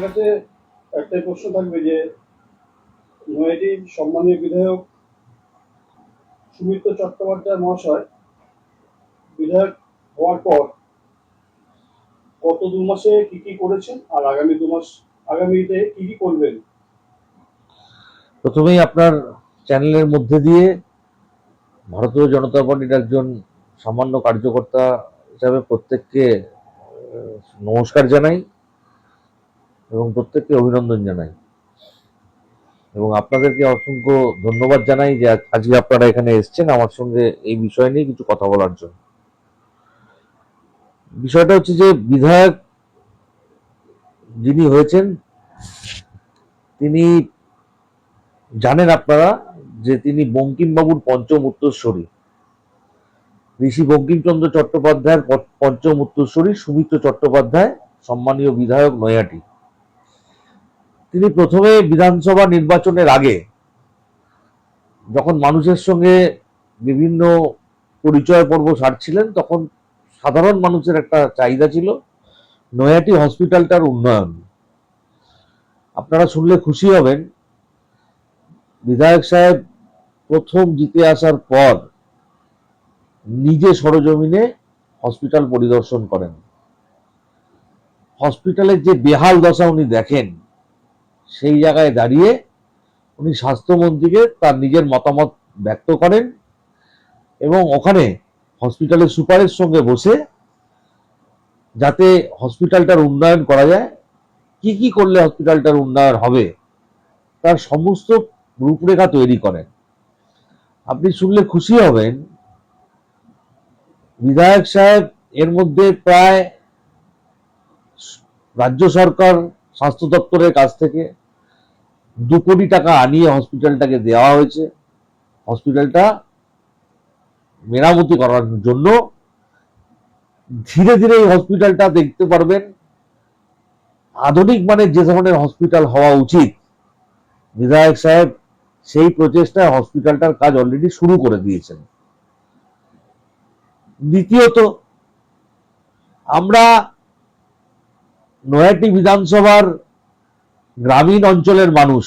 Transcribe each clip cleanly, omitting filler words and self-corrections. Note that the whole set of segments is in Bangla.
আপনার কাছে একটাই প্রশ্ন থাকবে যে নয়াটির সম্মানীয় বিধায়ক সুমিত্র চট্টোপাধ্যায় মহাশয় বিধায়ক হওয়ার পর গত 2 মাসে কি কি করেছেন আর আগামী 2 মাস আগামীতে কি কি করবেন? প্রথমেই আপনার চ্যানেলের মধ্যে দিয়ে ভারতীয় জনতা পার্টির একজন সামান্য কার্যকর্তা হিসাবে প্রত্যেককে নমস্কার জানাই এবং প্রত্যেককে অভিনন্দন জানাই এবং আপনাদেরকে অসংখ্য ধন্যবাদ জানাই যে আজকে আপনারা এখানে এসেছেন আমার সঙ্গে এই বিষয় নিয়ে কিছু কথা বলার জন্য। বিষয়টা হচ্ছে যে বিধায়ক যিনি হয়েছেন তিনি জানেন আপনারা যে তিনি বঙ্কিমবাবুর পঞ্চম উত্তরসূরি, ঋষি বঙ্কিমচন্দ্র চট্টোপাধ্যায়ের পঞ্চম উত্তরসূরি সুমিত্র চট্টোপাধ্যায় সম্মানীয় বিধায়ক নৈহাটি। তিনি প্রথমে বিধানসভা নির্বাচনের আগে যখন মানুষের সঙ্গে বিভিন্ন পরিচয় পর্ব সারছিলেন তখন সাধারণ মানুষের একটা চাহিদা ছিল নৈহাটি হসপিটালটার উন্নয়ন। আপনারা শুনলে খুশি হবেন, বিধায়ক সাহেব প্রথম জিতে আসার পর নিজে সরজমিনে হসপিটাল পরিদর্শন করেন। হসপিটালের যে বেহাল দশা উনি দেখেন সেই জায়গায় দাঁড়িয়ে উনি স্বাস্থ্যমন্ত্রীকে তার নিজের মতামত ব্যক্ত করেন এবং ওখানে হসপিটালের সুপারের সঙ্গে বসে যাতে হসপিটালটার উন্নয়ন করা যায়, কি কি করলে হসপিটালটার উন্নয়ন হবে তার সমস্ত রূপরেখা তৈরি করেন। আপনি শুনলে খুশি হবেন, বিধায়ক সাহেব এর মধ্যে প্রায় রাজ্য সরকার স্বাস্থ্য দপ্তরের কাছ থেকে 2 কোটি টাকা আনিয়ে হসপিটালটাকে দেওয়া হয়েছে। হসপিটালটা মেরামতি করার জন্য ধীরে ধীরে এই হসপিটালটা দেখতে পারবেন আধুনিক মানের যে ধরনের হসপিটাল হওয়া উচিত, বিধায়ক সাহেব সেই প্রচেষ্টায় হসপিটালটার কাজ অলরেডি শুরু করে দিয়েছেন। দ্বিতীয়ত, আমরা নৈহাটি বিধানসভার গ্রামীণ অঞ্চলের মানুষ,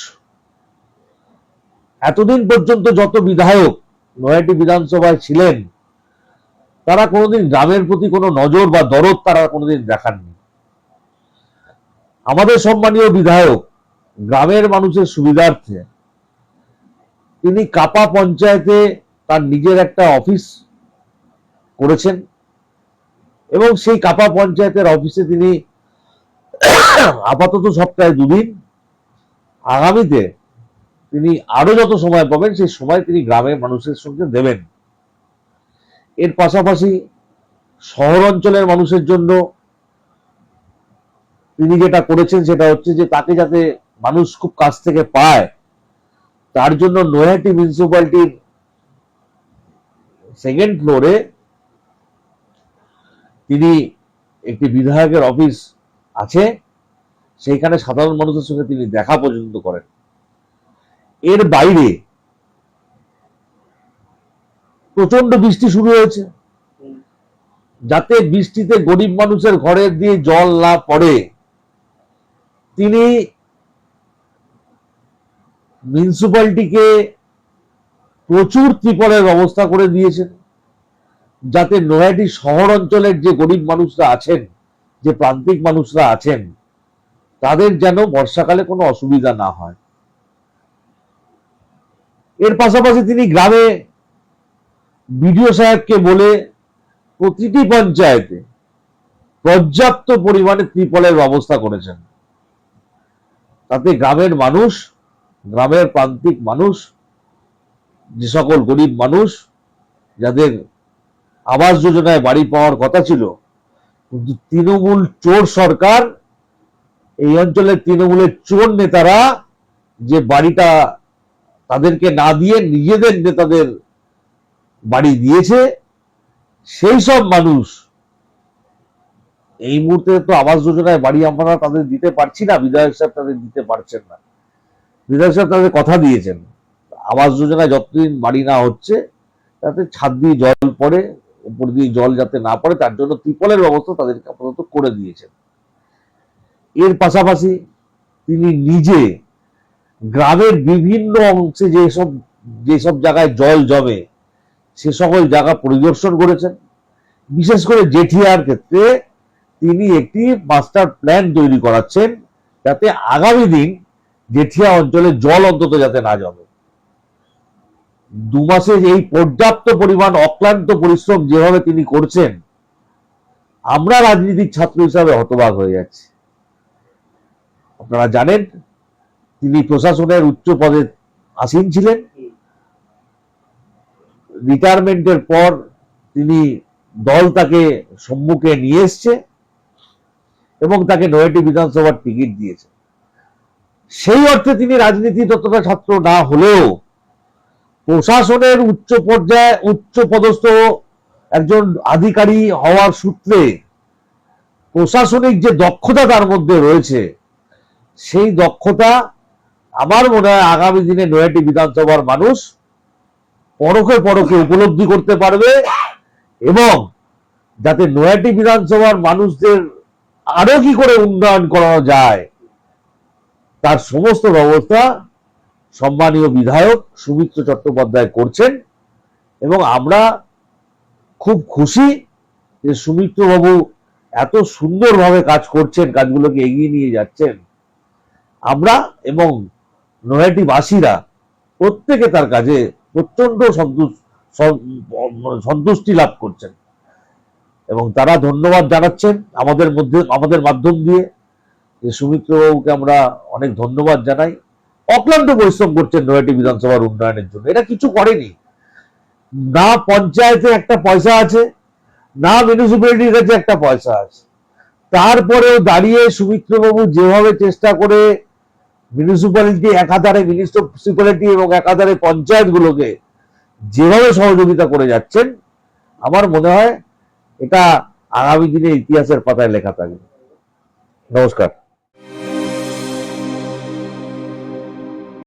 এতদিন পর্যন্ত যত বিধায়ক নৈহাটি বিধানসভায় ছিলেন তারা কোনোদিন গ্রামের প্রতি কোনো নজর বা দরদ তারা কোনোদিন দেখাননি। আমাদের সম্মানীয় বিধায়ক গ্রামের মানুষের সুবিধার্থে তিনি কাপা পঞ্চায়েতে তার নিজের একটা অফিস করেছেন এবং সেই কাপা পঞ্চায়েতের অফিসে তিনি আপাতত সপ্তাহে 2 দিন, আগামীতে তিনি আরো যত সময় পাবেন সেই সময় তিনি গ্রামের মানুষের সঙ্গে দেবেন। এর পাশাপাশি শহর অঞ্চলের মানুষের জন্য তিনি যেটা করেছেন সেটা হচ্ছে যে তাকে যাতে মানুষ খুব কাছ থেকে পায় তার জন্য নৈহাটি মিউনিসিপ্যালিটির 2nd ফ্লোরে তিনি একটি বিধায়কের অফিস আছে, সেইখানে সাধারণ মানুষের সঙ্গে তিনি দেখা পর্যন্ত করেন। এর বাইরে প্রচন্ড বৃষ্টি শুরু হয়েছে, যাতে বৃষ্টিতে গরিব মানুষের ঘরে দিয়ে জল না পড়ে তিনি মিউনিসিপ্যালিটিকে প্রচুর ত্রিপলের ব্যবস্থা করে দিয়েছেন, যাতে নৈহাটি শহর অঞ্চলের যে গরিব মানুষরা আছেন, যে প্রান্তিক মানুষরা আছেন, তাদের যেন বর্ষাকালে কোনো অসুবিধা না হয়। এর পাশাপাশি তিনি গ্রামে বিডিও সাহেবকে বলে প্রতিটি পঞ্চায়েতে পর্যাপ্ত পরিমাণে ত্রিপলের ব্যবস্থা করেছেন, তাতে গ্রামের মানুষ, গ্রামের প্রান্তিক মানুষ, যে সকল গরিব মানুষ যাদের আবাস যোজনায় বাড়ি পাওয়ার কথা ছিল, কিন্তু তৃণমূল চোর সরকার, এই অঞ্চলের তৃণমূলের চোর নেতারা যে বাড়িটা তাদেরকে না দিয়ে নিজেদের নেতাদের বাড়ি দিয়েছে, সেই সব মানুষ এই মুহূর্তে তো আবাস যোজনায় বাড়ি আমরা তাদের দিতে পারছি না, বিধায়ক সাহেব তাদের দিতে পারছেন না। বিধায়ক সাহেব তাদের কথা দিয়েছেন আবাস যোজনায় যতদিন বাড়ি না হচ্ছে তাতে ছাদ দিয়ে জল পড়ে, উপর দিয়ে জল যাতে না পড়ে তার জন্য ত্রিপলের ব্যবস্থা তাদেরকে আপাতত করে দিয়েছেন। এর পাশাপাশি তিনি নিজে গ্রামের বিভিন্ন অংশে যেসব জায়গায় জল জমে সে সকল জায়গা পরিদর্শন করেছেন। বিশেষ করে জেঠিয়ার ক্ষেত্রে তিনি একটি মাস্টার প্ল্যান তৈরি করাচ্ছেন, যাতে আগামী দিন জেঠিয়া অঞ্চলে জল অন্তত যাতে না জমে। 2 মাসে এই পর্যাপ্ত পরিমাণ অক্লান্ত পরিশ্রম যেভাবে তিনি করছেন, আমরা রাজনীতির ছাত্র হিসাবে হতবাক হয়ে যাচ্ছি। আপনারা জানেন তিনি প্রশাসনের উচ্চ পদে আসীন ছিলেন। রিটায়ারমেন্টের পর তিনি দল তাকে সম্মুখে নিয়ে এসছে এবং তাকে নয়াটি বিধানসভার টিকিট দিয়েছে। সেই অর্থে তিনি রাজনীতি ততটা ছাত্র না হলেও প্রশাসনের উচ্চ পর্যায়ে উচ্চ পদস্থ একজন আধিকারিক হওয়ার সূত্রে প্রশাসনিক যে দক্ষতা তার মধ্যে রয়েছে, সেই দক্ষতা আমার মনে হয় আগামী দিনে নয়াটি বিধানসভার মানুষ পরোক্ষে পরোক্ষে উপলব্ধি করতে পারবে এবং যাতে নয়াটি বিধানসভার মানুষদের আরো কি করে উন্নয়ন করানো যায় তার সমস্ত ব্যবস্থা সম্মানীয় বিধায়ক সুমিত্র চট্টোপাধ্যায় করছেন। এবং আমরা খুব খুশি যে সুমিত্র বাবু এত সুন্দরভাবে কাজ করছেন, কাজগুলোকে এগিয়ে নিয়ে যাচ্ছেন। আমরা এবং নয়াটিবাসীরা প্রত্যেকে তার কাজে প্রচন্ড সন্তুষ্টি লাভ করছেন এবং তারা ধন্যবাদ জানাচ্ছেন আমাদের মাধ্যম দিয়ে। যে সুমিত্র বাবুকে আমরা অনেক ধন্যবাদ জানাই। অক্লান্ত পরিশ্রম করছেন নয়াটি বিধানসভার উন্নয়নের জন্য। এটা কিছু করেনি, না পঞ্চায়েতে একটা পয়সা আছে, না মিউনিসিপ্যালিটির কাছে একটা পয়সা আছে। তারপরেও দাঁড়িয়ে সুমিত্রবাবু যেভাবে চেষ্টা করে মিউনিসিপ্যালিটি একাধারে মিউনিসিপ্যালিটি এবং একাধারে পঞ্চায়েতগুলোকে যেভাবে সহযোগিতা করে যাচ্ছেন, আমার মনে হয় এটা আগামী দিনে ইতিহাসের পাতায় লেখা থাকবে। নমস্কার।